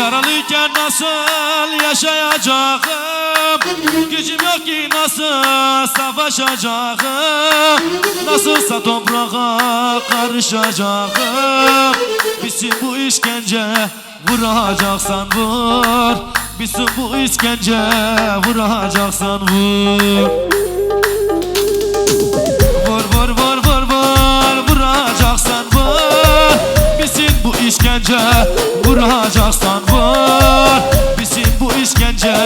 Yaralıyken nasıl yaşayacağım? Gücüm yok ki nasıl savaşacağım? Nasılsa toprağa karışacağım. Bitsin bu işkence, vuracaksan vur. Bitsin bu işkence, vuracaksan vur. Vur vur vur vur vur, vuracaksan vur. Bitsin bu işkence, vuracaksan vur. Bitsin bu işkence,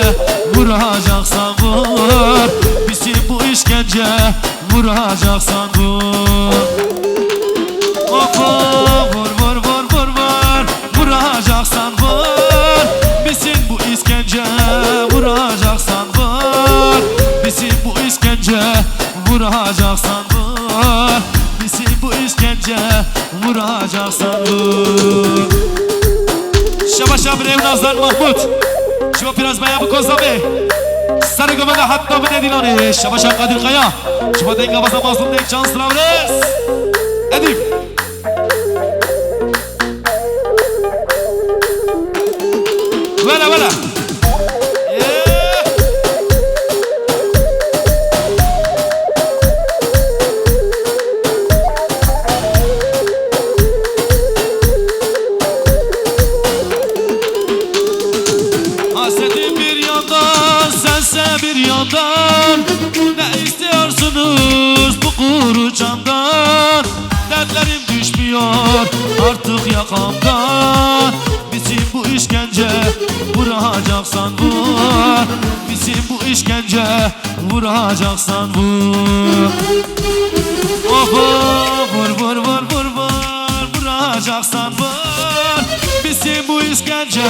vuracaksan vur. Bitsin bu işkence, vuracaksan vur. Of vur vur vur vur vur, vuracaksan vur. Bitsin bu işkence, vuracaksan vur. Bitsin bu işkence, vuracaksan vur. Bitsin bu işkence, vuracaksan vur. Şabaş abi Evnaz'dan Mahmut. Şuba biraz bayağı bu kozlabi. Sarı gömede hatta bir nedin onu. Şabaş abi Kadir Kaya. Şuba denga basa masum denk şanslı avres. Edip. Vela vela. Hasretim bir yandan, sense bir yandan. Ne istiyorsunuz bu kuru camdan? Dertlerim düşmüyor artık yakamdan. Bitsin bu işkence, vuracaksan vur. Bitsin bu işkence, vuracaksan vur. Oh vur vur vur vur vur, vuracaksan vur. Bitsin bu işkence,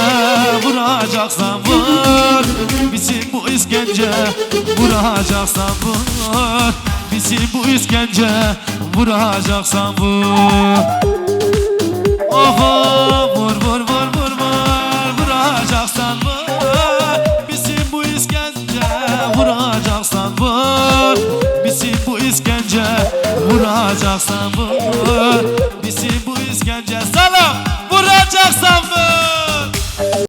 vuracaksan vur. Bitsin bu işkence, vuracaksan vur. Bitsin bu işkence, vuracaksan vur. Oh vur vur vur vur vur, vuracaksan vur. Bitsin bu işkence, vuracaksan vur. Bitsin bu işkence, vuracaksan vur. Bitsin bu işkence, salam vuracaksan vur.